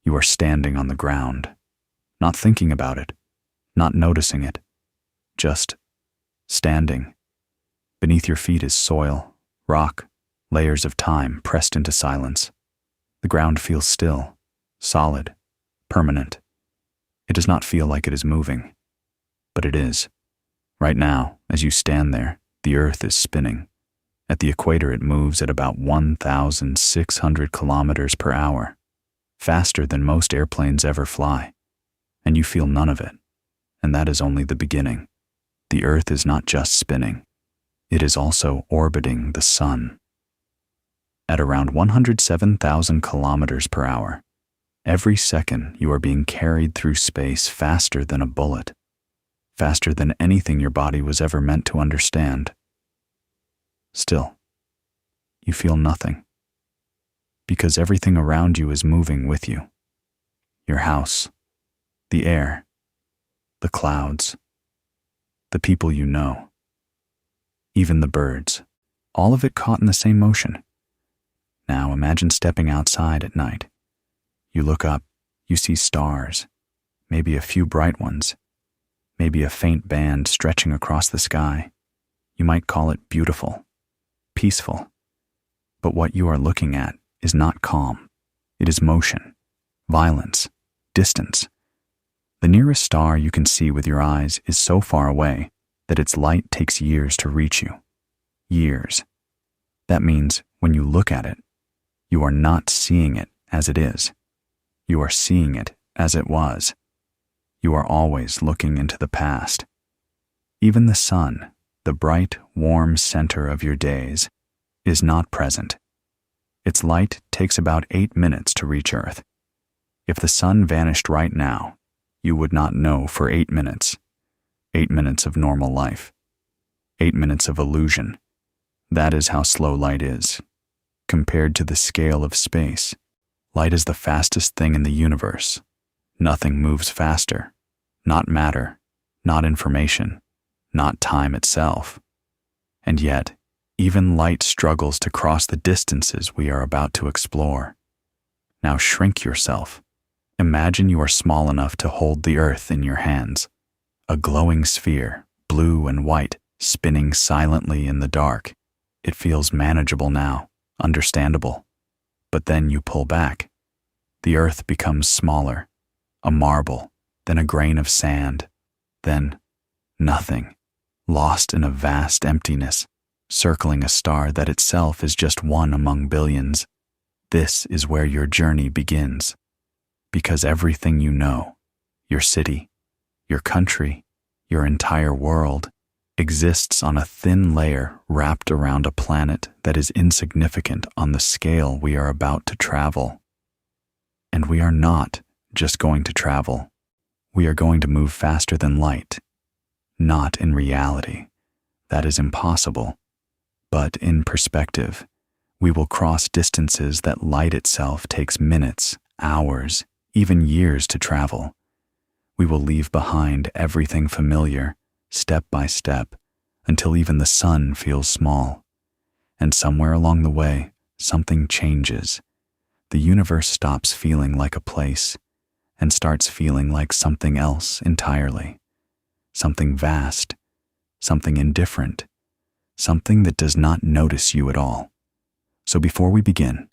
You are standing on the ground, not thinking about it, not noticing it, just standing. Beneath your feet is soil, rock, layers of time pressed into silence. The ground feels still, solid, permanent. It does not feel like it is moving, but it is. Right now, as you stand there, the earth is spinning. At the equator, it moves at about 1,600 kilometers per hour, faster than most airplanes ever fly, and you feel none of it. And that is only the beginning. The earth is not just spinning, it is also orbiting the sun. At around 107,000 kilometers per hour, every second you are being carried through space faster than a bullet, faster than anything your body was ever meant to understand. Still, you feel nothing, because everything around you is moving with you. Your house, the air, the clouds, the people you know, even the birds, all of it caught in the same motion. Now imagine stepping outside at night. You look up, you see stars, maybe a few bright ones, maybe a faint band stretching across the sky. You might call it beautiful, peaceful. But what you are looking at is not calm. It is motion, violence, distance. The nearest star you can see with your eyes is so far away that its light takes years to reach you. Years. That means when you look at it, you are not seeing it as it is. You are seeing it as it was. You are always looking into the past. Even the sun, the bright, warm center of your days, is not present. Its light takes about 8 minutes to reach Earth. If the sun vanished right now, you would not know for 8 minutes. 8 minutes of normal life. 8 minutes of illusion. That is how slow light is. Compared to the scale of space, light is the fastest thing in the universe. Nothing moves faster. Not matter, not information, not time itself. And yet, even light struggles to cross the distances we are about to explore. Now shrink yourself. Imagine you are small enough to hold the earth in your hands. A glowing sphere, blue and white, spinning silently in the dark. It feels manageable now, understandable. But then you pull back. The earth becomes smaller, a marble, then a grain of sand, then nothing, lost in a vast emptiness, circling a star that itself is just one among billions. This is where your journey begins. Because everything you know, your city, your country, your entire world, exists on a thin layer wrapped around a planet that is insignificant on the scale we are about to travel. And we are not just going to travel. We are going to move faster than light. Not in reality. That is impossible. But in perspective, we will cross distances that light itself takes minutes, hours, even years to travel. We will leave behind everything familiar, step by step, until even the sun feels small. And somewhere along the way, something changes. The universe stops feeling like a place and starts feeling like something else entirely. Something vast, something indifferent, something that does not notice you at all. So before we begin,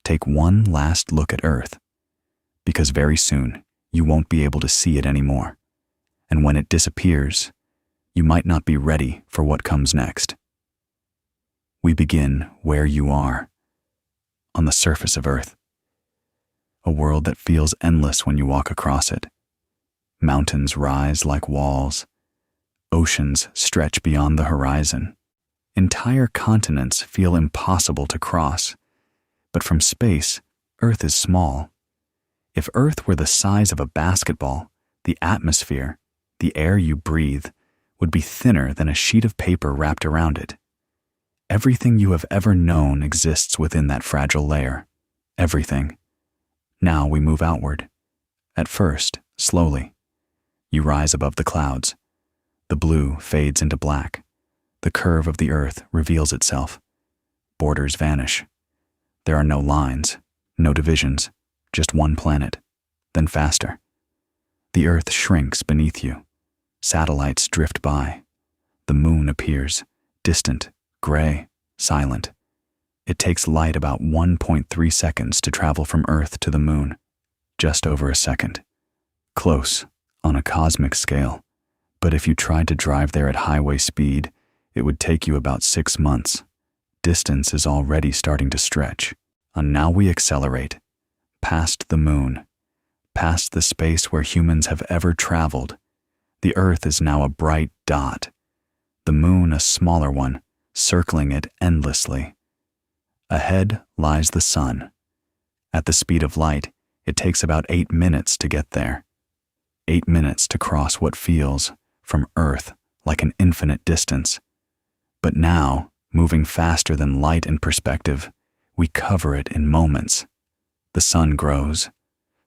take one last look at Earth, because very soon you won't be able to see it anymore. And when it disappears, you might not be ready for what comes next. We begin where you are, on the surface of Earth. A world that feels endless when you walk across it. Mountains rise like walls. Oceans stretch beyond the horizon. Entire continents feel impossible to cross. But from space, Earth is small. If Earth were the size of a basketball, the atmosphere, the air you breathe, would be thinner than a sheet of paper wrapped around it. Everything you have ever known exists within that fragile layer. Everything. Now we move outward. At first, slowly. You rise above the clouds. The blue fades into black. The curve of the earth reveals itself. Borders vanish. There are no lines, no divisions, just one planet, then faster. The Earth shrinks beneath you. Satellites drift by. The moon appears, distant, gray, silent. It takes light about 1.3 seconds to travel from Earth to the moon. Just over a second. Close, on a cosmic scale. But if you tried to drive there at highway speed, it would take you about 6 months. Distance is already starting to stretch. And now we accelerate. Past the moon. Past the space where humans have ever traveled. The Earth is now a bright dot. The moon a smaller one, circling it endlessly. Ahead lies the sun. At the speed of light, it takes about 8 minutes to get there. 8 minutes to cross what feels, from Earth, like an infinite distance. But now, moving faster than light in perspective, we cover it in moments. The sun grows,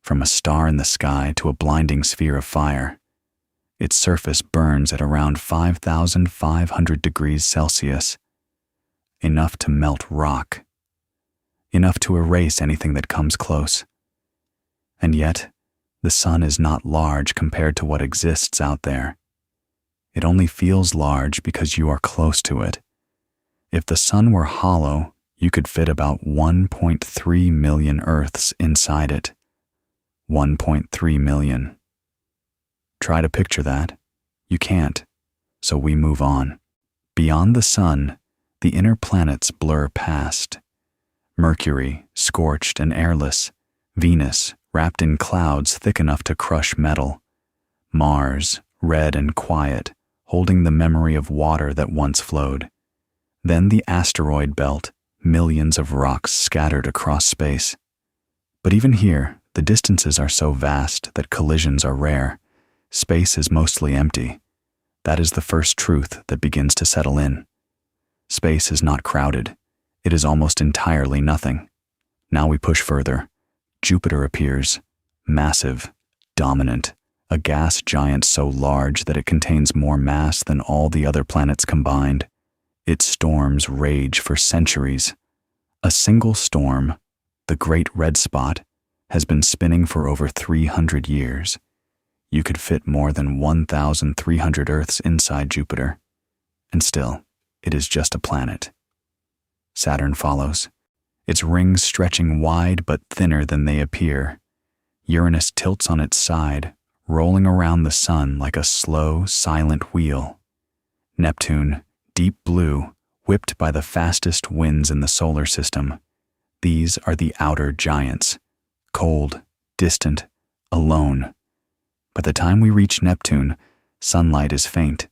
from a star in the sky to a blinding sphere of fire. Its surface burns at around 5,500 degrees Celsius, enough to melt rock, enough to erase anything that comes close. And yet, the sun is not large compared to what exists out there. It only feels large because you are close to it. If the sun were hollow, you could fit about 1.3 million Earths inside it. 1.3 million. Try to picture that. You can't, so we move on. Beyond the sun, the inner planets blur past. Mercury, scorched and airless. Venus, wrapped in clouds thick enough to crush metal. Mars, red and quiet, holding the memory of water that once flowed. Then the asteroid belt, millions of rocks scattered across space. But even here, the distances are so vast that collisions are rare. Space is mostly empty. That is the first truth that begins to settle in. Space is not crowded. It is almost entirely nothing. Now we push further. Jupiter appears, massive, dominant, a gas giant so large that it contains more mass than all the other planets combined. Its storms rage for centuries. A single storm, the Great Red Spot, has been spinning for over 300 years. You could fit more than 1,300 Earths inside Jupiter. And still, it is just a planet. Saturn follows, its rings stretching wide but thinner than they appear. Uranus tilts on its side, rolling around the sun like a slow, silent wheel. Neptune, deep blue, whipped by the fastest winds in the solar system. These are the outer giants, cold, distant, alone. By the time we reach Neptune, sunlight is faint.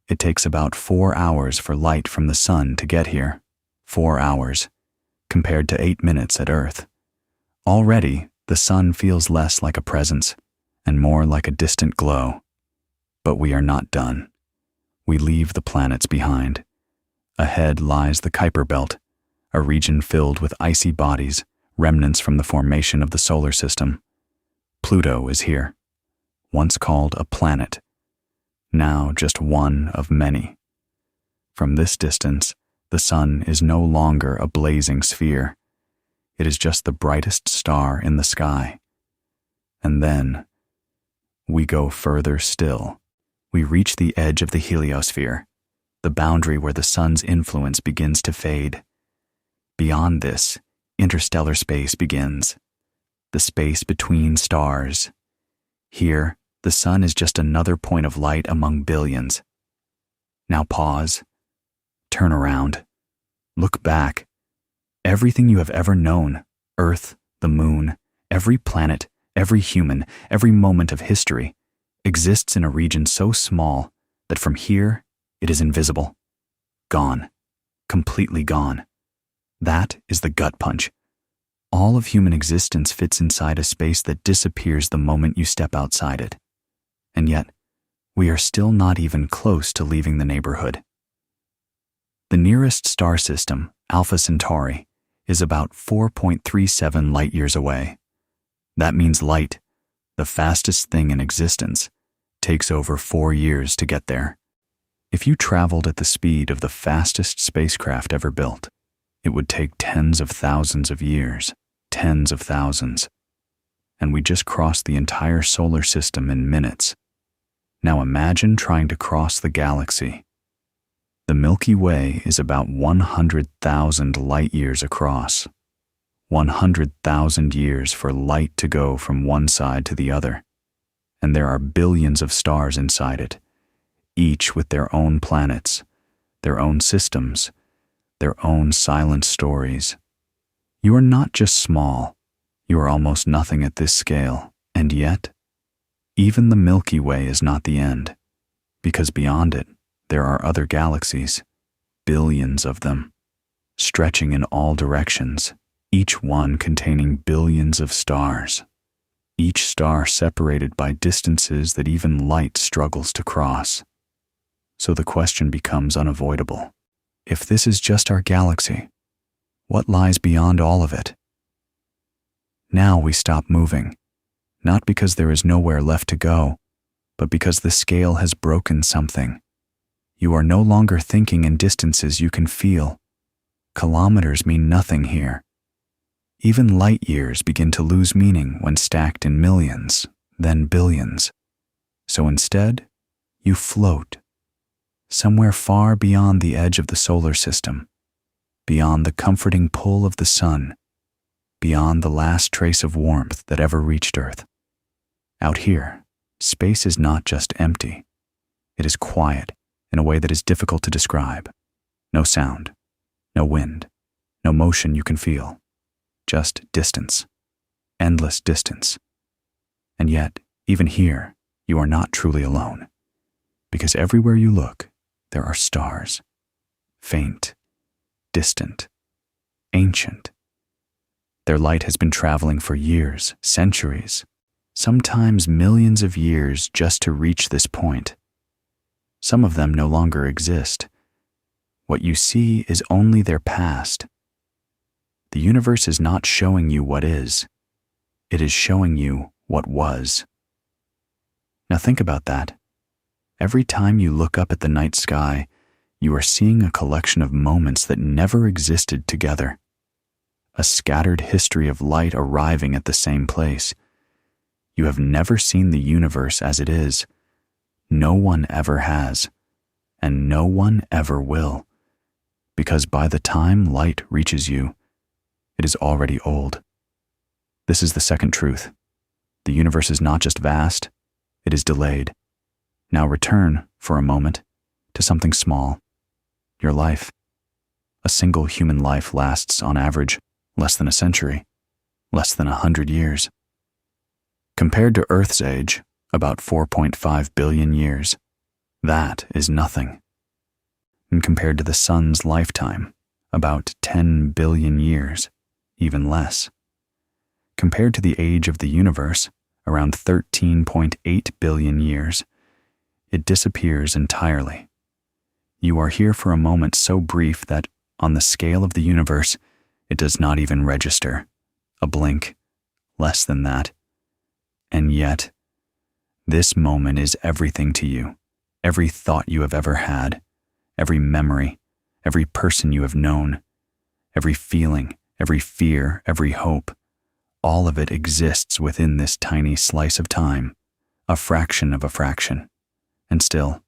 It takes about 4 hours for light from the sun to get here. 4 hours, compared to 8 minutes at Earth. Already, the sun feels less like a presence and more like a distant glow. But we are not done. We leave the planets behind. Ahead lies the Kuiper Belt, a region filled with icy bodies, remnants from the formation of the solar system. Pluto is here, once called a planet, now just one of many. From this distance, the sun is no longer a blazing sphere. It is just the brightest star in the sky. And then, we go further still. We reach the edge of the heliosphere, the boundary where the sun's influence begins to fade. Beyond this, interstellar space begins, the space between stars. Here, the sun is just another point of light among billions. Now pause. Turn around. Look back. Everything you have ever known, Earth, the moon, every planet, every human, every moment of history, exists in a region so small that from here it is invisible. Gone. Completely gone. That is the gut punch. All of human existence fits inside a space that disappears the moment you step outside it. And yet, we are still not even close to leaving the neighborhood. The nearest star system, Alpha Centauri, is about 4.37 light-years away. That means light, the fastest thing in existence, takes over 4 years to get there. If you traveled at the speed of the fastest spacecraft ever built, it would take tens of thousands of years, tens of thousands. and we just crossed the entire solar system in minutes. Now imagine trying to cross the galaxy. The Milky Way is about 100,000 light years across. 100,000 years for light to go from one side to the other. And there are billions of stars inside it, each with their own planets, their own systems, their own silent stories. You are not just small, you are almost nothing at this scale, and yet, even the Milky Way is not the end, because beyond it, there are other galaxies, billions of them, stretching in all directions, each one containing billions of stars, each star separated by distances that even light struggles to cross. So the question becomes unavoidable. If this is just our galaxy, what lies beyond all of it? Now we stop moving, not because there is nowhere left to go, but because the scale has broken something. You are no longer thinking in distances you can feel. Kilometers mean nothing here. Even light years begin to lose meaning when stacked in millions, then billions. So instead, you float, somewhere far beyond the edge of the solar system, beyond the comforting pull of the sun, beyond the last trace of warmth that ever reached Earth. Out here, space is not just empty. It is quiet in a way that is difficult to describe. No sound, no wind, no motion you can feel. Just distance, endless distance. And yet, even here, you are not truly alone. Because everywhere you look, there are stars. Faint, distant, ancient. Their light has been traveling for years, centuries, sometimes millions of years just to reach this point. Some of them no longer exist. What you see is only their past. The universe is not showing you what is. It is showing you what was. Now think about that. Every time you look up at the night sky, you are seeing a collection of moments that never existed together. A scattered history of light arriving at the same place. You have never seen the universe as it is. No one ever has, and no one ever will, because by the time light reaches you, it is already old. This is the second truth. The universe is not just vast, it is delayed. Now return, for a moment, to something small. Your life. A single human life lasts, on average, less than a century, less than 100 years. Compared to Earth's age, about 4.5 billion years, that is nothing. And compared to the sun's lifetime, about 10 billion years, even less. Compared to the age of the universe, around 13.8 billion years, it disappears entirely. You are here for a moment so brief that, on the scale of the universe, it does not even register. A blink, less than that. And yet, this moment is everything to you. Every thought you have ever had, every memory, every person you have known, every feeling, every fear, every hope, all of it exists within this tiny slice of time, a fraction of a fraction. And still,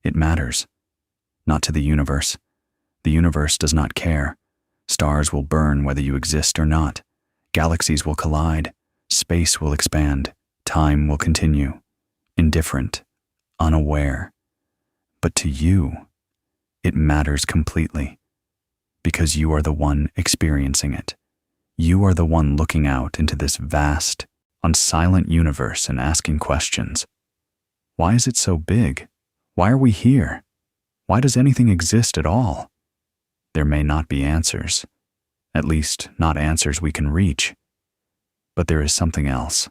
it matters. Not to the universe. The universe does not care. Stars will burn whether you exist or not. Galaxies will collide. Space will expand. Time will continue. Indifferent, unaware. But to you, it matters completely, because you are the one experiencing it. You are the one looking out into this vast, unsilent universe and asking questions. Why is it so big? Why are we here? Why does anything exist at all? There may not be answers, at least not answers we can reach. But there is something else.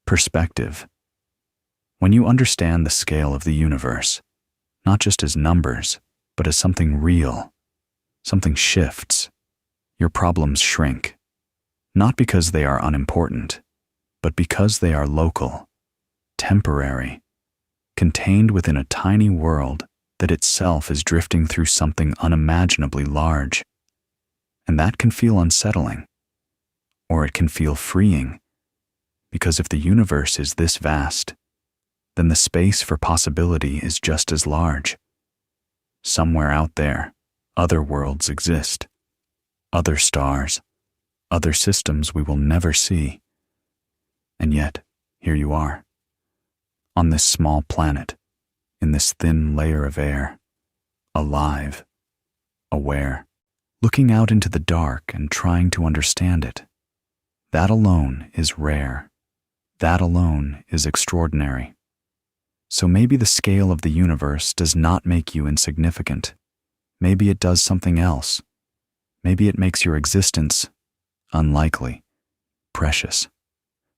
Perspective. When you understand the scale of the universe, not just as numbers, but as something real, something shifts. Your problems shrink, not because they are unimportant, but because they are local, temporary, contained within a tiny world that itself is drifting through something unimaginably large. And that can feel unsettling, or it can feel freeing, Because if the universe is this vast, then the space for possibility is just as large. Somewhere out there, other worlds exist, other stars, other systems we will never see. And yet, here you are, on this small planet, in this thin layer of air, alive, aware, looking out into the dark and trying to understand it. That alone is rare. That alone is extraordinary. So maybe the scale of the universe does not make you insignificant. Maybe it does something else. Maybe it makes your existence unlikely, precious,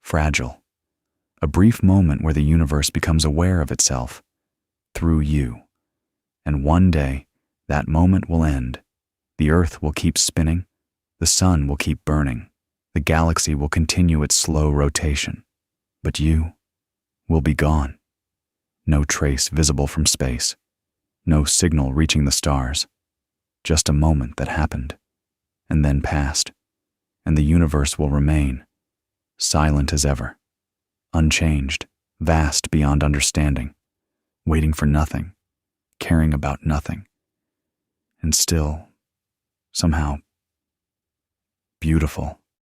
fragile. A brief moment where the universe becomes aware of itself through you. And one day, that moment will end. The earth will keep spinning. The sun will keep burning. The galaxy will continue its slow rotation. But you will be gone. No trace visible from space. No signal reaching the stars. Just a moment that happened, and then passed. And the universe will remain, silent as ever, unchanged, vast beyond understanding, waiting for nothing, caring about nothing, and still, somehow, beautiful.